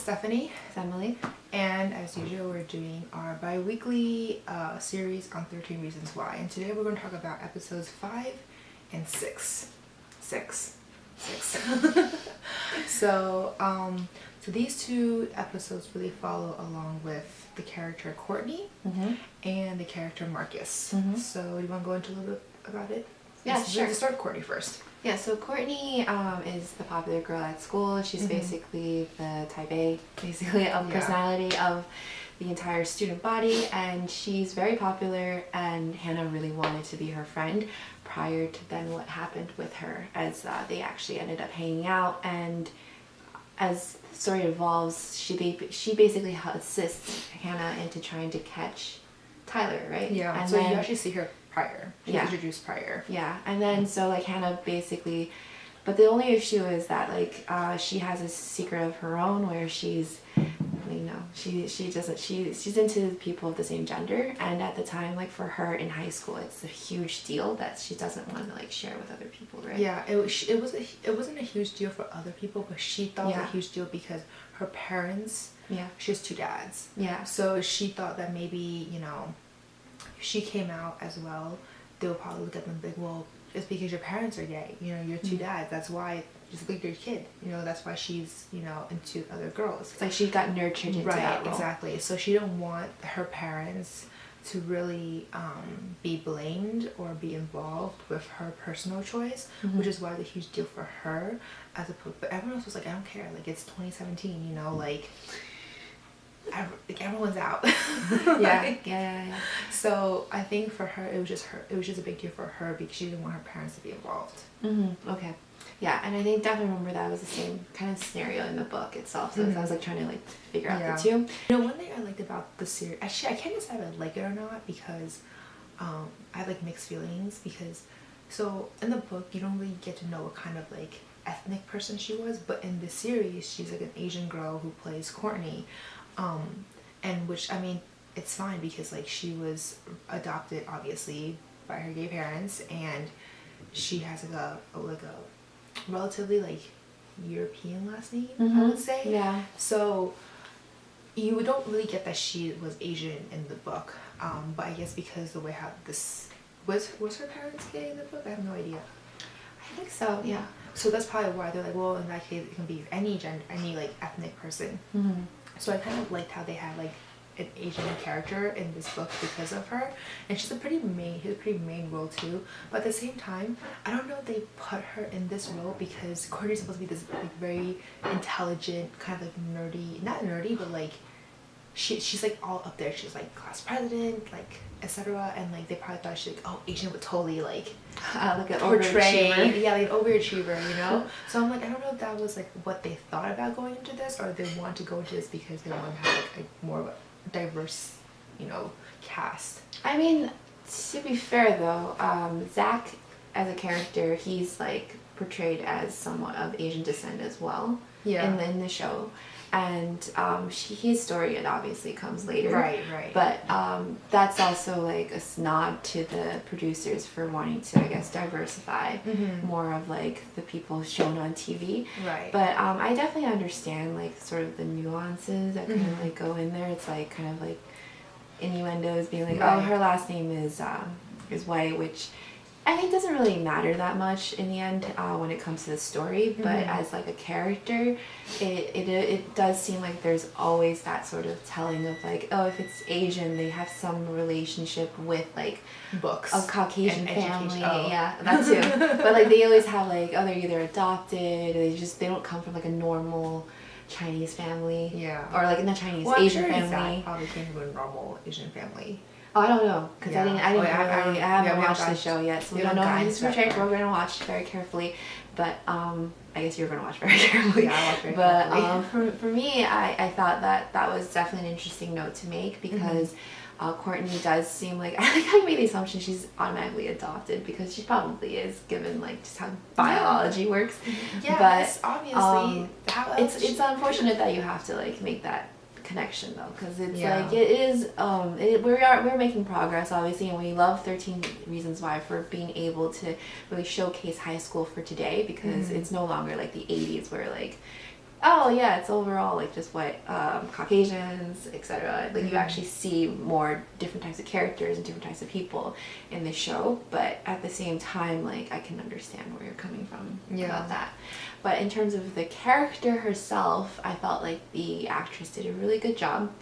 Stephanie. It's Emily. And as usual, we're doing our bi-weekly series on 13 Reasons Why. And today we're going to talk about episodes 5 and 6. So these two episodes really follow along with the character Courtney and the character Marcus. So you want to go into a little bit about it? Yeah, sure. Let's start with Courtney first. Yeah, so Courtney is the popular girl at school. She's basically the type A, of personality of the entire student body, and she's very popular, and Hannah really wanted to be her friend prior to then what happened with her, as they actually ended up hanging out. And as the story evolves, she basically assists Hannah into trying to catch Tyler, right? Yeah, and so then, you actually see her prior. She's introduced prior. Yeah, and then so like Hannah basically, but the only issue is that like she has a secret of her own where she's, you know, she's into people of the same gender, and at the time, like for her in high school, it's a huge deal that she doesn't want to like share with other people, right? Yeah, it wasn't a huge deal for other people, but she thought it was a huge deal because her parents. Yeah. She has two dads. Yeah. So she thought that maybe, you know, if she came out as well, they would probably look at them like, well, it's because your parents are gay. You know, you're two dads. That's why, just like your kid. You know, that's why she's, you know, into other girls. It's like she got nurtured into that role. Exactly. So she didn't want her parents to really be blamed or be involved with her personal choice, which is why it's a huge deal for her. But everyone else was like, I don't care. Like, it's 2017. You know, like everyone's out. Yeah. So I think for her, it was just a big deal for her because she didn't want her parents to be involved. Okay. Yeah, and I think definitely remember that was the same kind of scenario in the book itself. So I was like trying to like figure out the two. You know, one thing I liked about the series, actually I can't decide if I like it or not because I have like mixed feelings because so in the book you don't really get to know what kind of like ethnic person she was, but in the series she's like an Asian girl who plays Courtney. And which, I mean, it's fine because like she was adopted obviously by her gay parents, and she has like a relatively like European last name, I would say. Yeah. So you don't really get that she was Asian in the book, but I guess because the way how this was her parents gay in the book, I have no idea. I think so. Yeah. So that's probably why they're like, well, in that case it can be any gender, any like ethnic person. So I kind of liked how they had like an Asian character in this book because of her, and she's a pretty main role too. But at the same time, I don't know if they put her in this role because Courtney's supposed to be this like very intelligent, kind of like nerdy, not nerdy, but like she's like all up there. She's like class president, like etc. And like they probably thought she's like, oh, Asian would totally like an portray, overachiever. yeah, like an overachiever, you know. So I'm like, I don't know if that was like what they thought about going into this, or they want to go into this because they want to have like a more diverse, you know, cast. I mean, to be fair though, Zach as a character, he's like portrayed as somewhat of Asian descent as well. Yeah. In the show. And his story, it obviously comes later. Right. But that's also like a nod to the producers for wanting to, I guess, diversify more of like the people shown on TV. Right. But I definitely understand like sort of the nuances that kind of like go in there. It's like kind of like innuendos being like, oh, her last name is white, which I think doesn't really matter that much in the end when it comes to the story, but as like a character, it does seem like there's always that sort of telling of like, oh, if it's Asian, they have some relationship with like books, a Caucasian family. Oh. Yeah, that too. But like they always have like, oh, they're either adopted, or they don't come from like a normal Chinese family. Yeah. Or like not Chinese, well, Asian I'm sure family. Zach probably came from a normal Asian family. Oh, I don't know, because I haven't watched the show yet, so we don't know how he's portrayed. We're going to watch very carefully, but I guess you're going to watch very carefully. Yeah, I watch very carefully. But for me, I thought that was definitely an interesting note to make because Courtney does seem like, I like how you made the assumption she's automatically adopted because she probably is, given like just how biology works. Yes, but obviously. It's unfortunate that you have to like make that connection though, because it's like it is we're making progress obviously, and we love 13 Reasons Why for being able to really showcase high school for today, because it's no longer like the 80s where like oh yeah, it's overall like just white, Caucasians, etc. Like you actually see more different types of characters and different types of people in the show, but at the same time, like I can understand where you're coming from about that. But in terms of the character herself, I felt like the actress did a really good job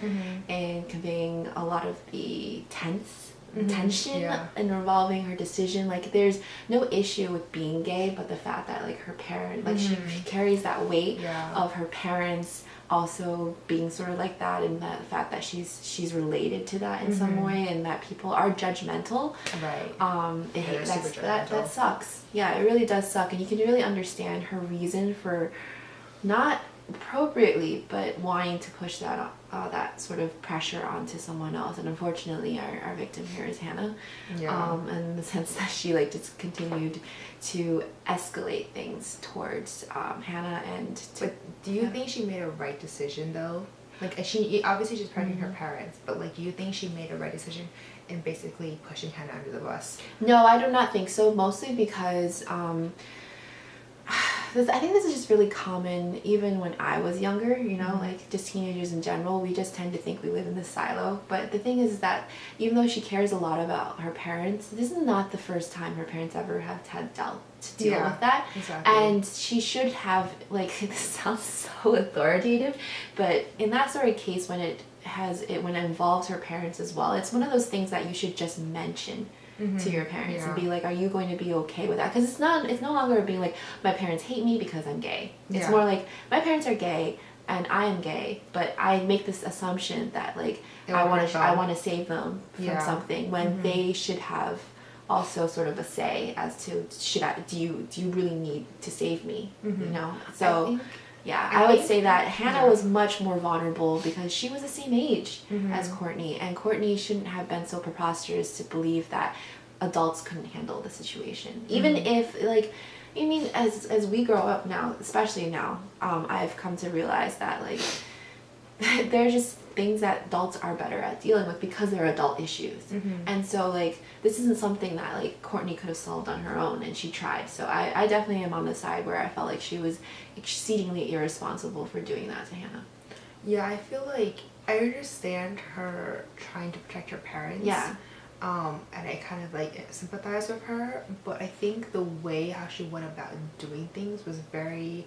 in conveying a lot of the tension involving her decision. Like there's no issue with being gay, but the fact that like her parent, like she carries that weight of her parents also being sort of like that, and the fact that she's related to that in some way, and that people are judgmental, that sucks. Yeah, it really does suck, and you can really understand her reason for not appropriately but wanting to push that sort of pressure onto someone else. And unfortunately our victim here is Hannah, in the sense that she like just continued to escalate things towards Hannah. But do you think she made a right decision though? Like she obviously she's protecting her parents, but like do you think she made a right decision in basically pushing Hannah under the bus? No, I do not think so, mostly because I think this is just really common even when I was younger, you know, like just teenagers in general, we just tend to think we live in this silo. But the thing is that even though she cares a lot about her parents, this is not the first time her parents ever have had to deal with that. Exactly. And she should have, like, this sounds so authoritative, but in that sort of case when it involves her parents as well, it's one of those things that you should just mention to your parents and be like, are you going to be okay with that? Because it's no longer being like, my parents hate me because I'm gay. It's more like, my parents are gay and I am gay, but I make this assumption that like I want to save them from something, when they should have also sort of a say as to do you really need to save me, you know? So I would say that Hannah was much more vulnerable because she was the same age as Courtney, and Courtney shouldn't have been so preposterous to believe that adults couldn't handle the situation. Even if, like, I mean, as we grow up now, especially now, I've come to realize that, like, there are just things that adults are better at dealing with because they're adult issues. And so, like, this isn't something that, like, Courtney could have solved on her own, and she tried. So I definitely am on the side where I felt like she was exceedingly irresponsible for doing that to Hannah. Yeah, I feel like I understand her trying to protect her parents. Yeah. And I kind of like sympathize with her, but I think the way how she went about doing things was very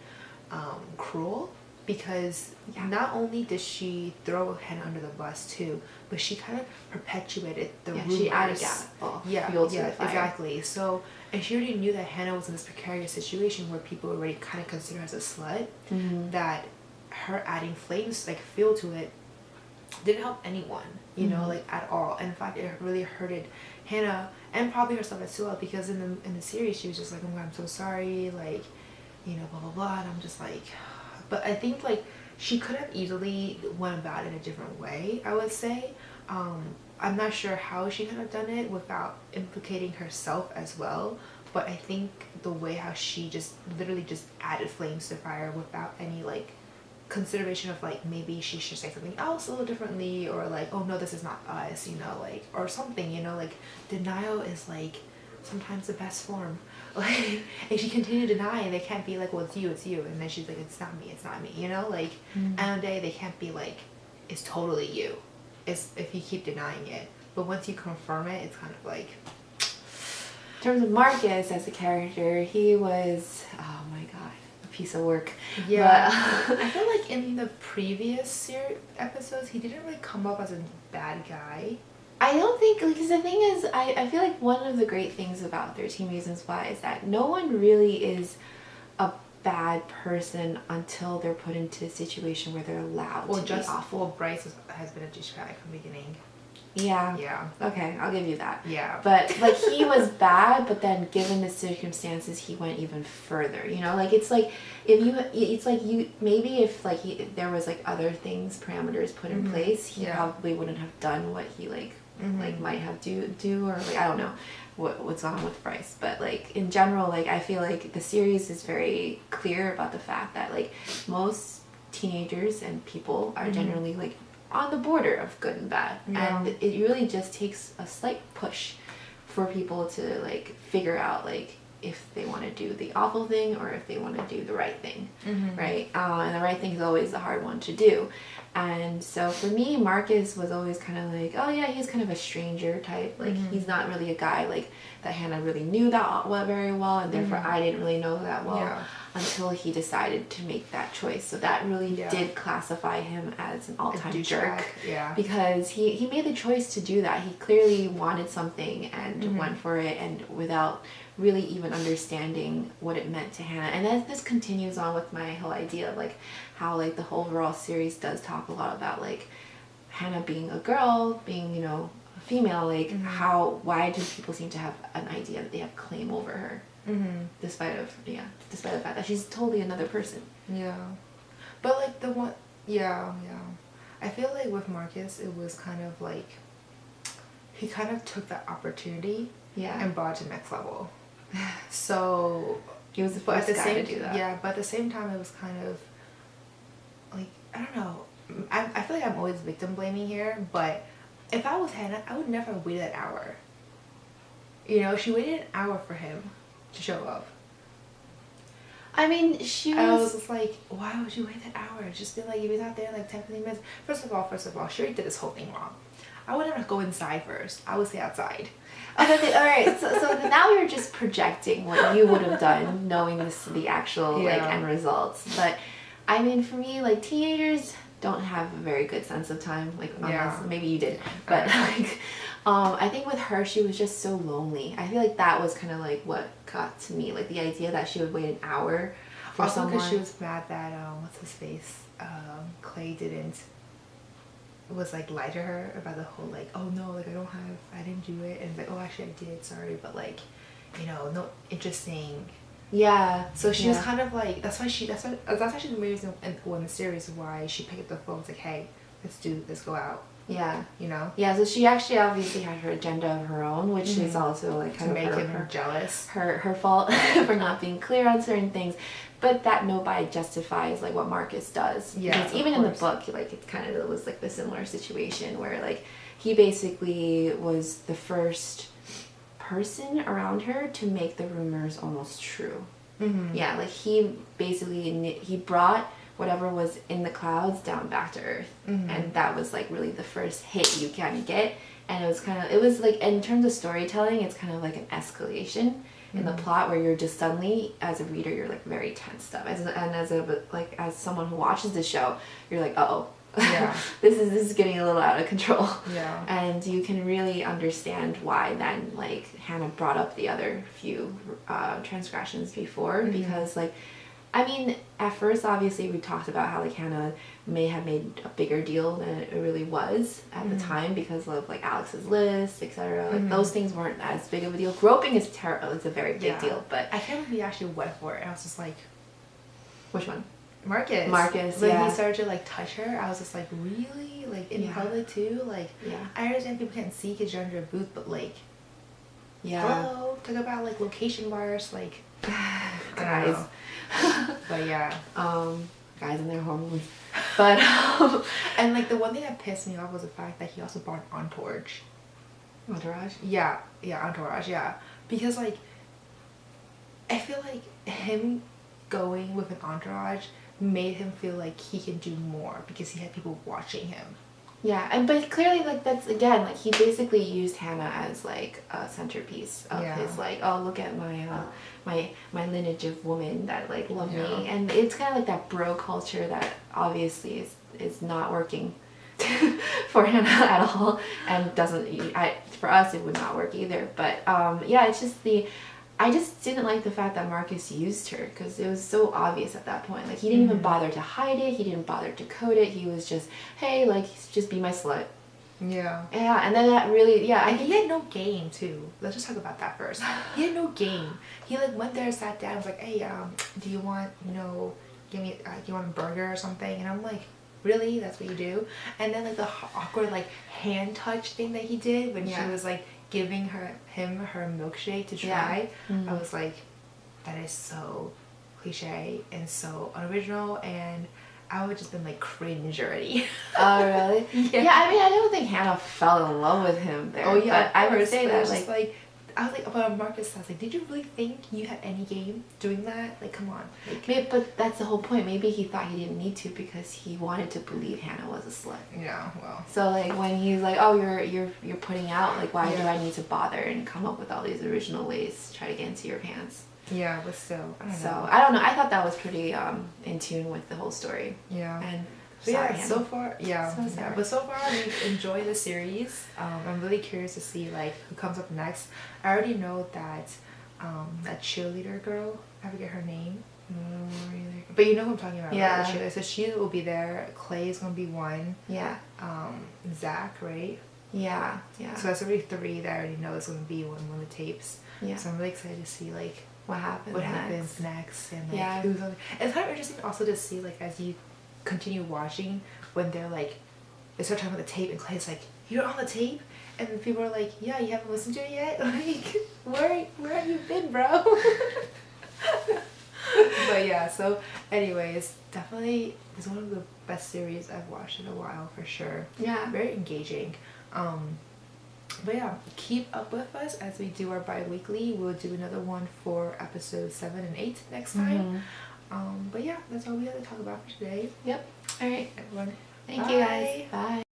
cruel, because not only did she throw Hannah under the bus too, but she kind of perpetuated the rumors. She added fuel to the fire. Exactly. So, and she already knew that Hannah was in this precarious situation where people already kind of consider her as a slut, that her adding flames, like fuel to it, didn't help anyone, you know, like at all. And in fact, it really hurted Hannah and probably herself as well, because in the series she was just like, oh my God, I'm so sorry, like, you know, blah blah blah. And I'm just like, but I think like she could have easily went about it in a different way, I would say. I'm not sure how she could have done it without implicating herself as well, but I think the way how she just literally just added flames to fire without any like consideration of like maybe she should say something else a little differently, or like, oh no, this is not us, you know, like, or something, you know, like denial is like sometimes the best form. Like if she continue to deny, they can't be like, well, it's you, and then she's like, it's not me, you know, like end of the day they can't be like, it's totally you. It's if you keep denying it, but once you confirm it, it's kind of like. In terms of Marcus as a character, he was, oh my God, a piece of work. Yeah. But I feel like in the previous episodes he didn't really come up as a bad guy. I don't think, because the thing is, I feel like one of the great things about 13 Reasons Why is that no one really is a bad person until they're put into a situation where they're allowed to be awful. Well, Bryce has been a douchebag from the beginning. Yeah. Yeah. Okay, I'll give you that. Yeah. But like he was bad, but then given the circumstances, he went even further. You know, like it's like maybe if like there was like other things, parameters put in place, he probably wouldn't have done what he like might have do or like I don't know what's on with Bryce. But like in general, like I feel like the series is very clear about the fact that like most teenagers and people are generally like on the border of good and bad, and it really just takes a slight push for people to like figure out like if they want to do the awful thing or if they want to do the right thing, Mm-hmm. right? And the right thing is always the hard one to do. And so for me, Marcus was always kind of like, oh yeah, he's kind of a stranger type. Like, he's not really a guy like that Hannah really knew that very well, and therefore I didn't really know that well. Yeah. Until he decided to make that choice. So that really Yeah. did classify him as an all-time jerk. Yeah. Because he made the choice to do that. He clearly wanted something and went for it, and without really even understanding what it meant to Hannah. And then this continues on with my whole idea of like how like the whole overall series does talk a lot about like Hannah being a girl, being, you know, a female, like why do people seem to have an idea that they have claim over her? Despite the fact that she's totally another person. Yeah. But like the one, yeah. I feel like with Marcus, it was kind of like he kind of took that opportunity and brought it to the next level. So He was the first guy to do that. Yeah, but at the same time, it was kind of like, I don't know. I feel like I'm always victim blaming here, but if I was Hannah, I would never have waited an hour. You know, she waited an hour for him to show up. I mean, I was just like, why would you wait that hour? Just be like, if he's not there in like 10, 15 minutes. First of all, she already did this whole thing wrong. I would never go inside first. I would stay outside. Okay, all right. So now we were just projecting what you would have done, knowing the actual like end results. But I mean, for me, like teenagers don't have a very good sense of time. Like, unless maybe you did, but like, I think with her, she was just so lonely. I feel like that was kind of like what got to me, like the idea that she would wait an hour for also someone. because she was mad that what's his face, Clay was like lie to her about the whole like, oh no, like I didn't do it, and it's like, oh actually I did, sorry, but like, you know, no interesting. Yeah. So she was kind of like, that's actually the reason in the series why she picked up the phone. It's like, hey, let's go out. Yeah. You know? Yeah, so she actually obviously had her agenda of her own, which is also like kind to of make him jealous. Her fault for not being clear on certain things. But that nobody justifies like what Marcus does. Yeah. Because even in the book, like it was like the similar situation where like he basically was the first person around her to make the rumors almost true. Yeah, like he brought whatever was in the clouds down back to earth, and that was like really the first hit you kind of get. And it was like, in terms of storytelling, it's kind of like an escalation in the plot where you're just suddenly, as a reader, you're like very tensed up, as someone who watches the show, you're like, oh, yeah, this is getting a little out of control. Yeah. And you can really understand why then like Hannah brought up the other few transgressions before, because like, I mean, at first obviously we talked about how like Hannah may have made a bigger deal than it really was at the time because of like Alex's list, etc. Like those things weren't as big of a deal. Groping is terrible. It's a very big deal, but I can't believe he actually went for it. And I was just like, which one? Marcus. When he started to like touch her, I was just like, really? Like in public too? Like, I understand people can't see because you're under a booth, but like, hello, talk about like location bars, like, guys. But yeah, guys in their hormones. But and like the one thing that pissed me off was the fact that he also brought an entourage. Entourage? Yeah, entourage. Yeah, because like, I feel like him going with an entourage made him feel like he can do more because he had people watching him. Yeah, but clearly like that's again like he basically used Hannah as like a centerpiece of his like, oh look at my lineage of women that like love me, and it's kind of like that bro culture that obviously is not working for Hannah at all, and for us it would not work either. But yeah, it's just I just didn't like the fact that Marcus used her because it was so obvious at that point. Like, he didn't even bother to hide it. He didn't bother to code it. He was just, hey, like, just be my slut. Yeah. Yeah, and then that really, And he had no game, too. Let's just talk about that first. He had no game. He, like, went there, sat down, was like, hey, do you want, do you want a burger or something? And I'm like, really? That's what you do? And then, like, the awkward, like, hand touch thing that he did when she was, like, giving him her milkshake to try. I was like, that is so cliche and so unoriginal, and I would just been like cringe already. Oh really? Yeah. I mean, I don't think Hannah fell in love with him there. Oh yeah, but I would say that like I was like, about Marcus, I was like, did you really think you had any game doing that? Like, come on. Like, Maybe, but that's the whole point. Maybe he thought he didn't need to because he wanted to believe Hannah was a slut. yeah, well. So like when he's like, oh, you're putting out, like, why do Yeah. I need to bother and come up with all these original ways to try to get into your pants? Yeah, but still, I don't So know. I don't know. I thought that was pretty in tune with the whole story. Yeah. And But sorry, yeah, Hannah. so far, yeah, So yeah. sorry. But so far, we've enjoyed the series. I'm really curious to see like who comes up next. I already know that that cheerleader girl. I forget her name. But you know who I'm talking about. Right? Yeah. The cheerleader. So she will be there. Clay is gonna be one. Yeah. Zach, right? Yeah. Yeah. So that's already 3 that I already know is gonna be one of the tapes. Yeah. So I'm really excited to see like What happens? what happens next and like Yeah. who's on. And it's kind of interesting also to see like as you continue watching when they're like they start talking about the tape and Clay's like, you're on the tape, and then people are like, yeah, you haven't listened to it yet. Like where have you been, bro? But yeah, so anyways, definitely it's one of the best series I've watched in a while for sure. Yeah. Very engaging. But yeah, keep up with us as we do our bi-weekly. We'll do another one for episodes 7 and 8 next time. But yeah, that's all we have to talk about for today. Yep. All right. Everyone, Thank you guys. Bye.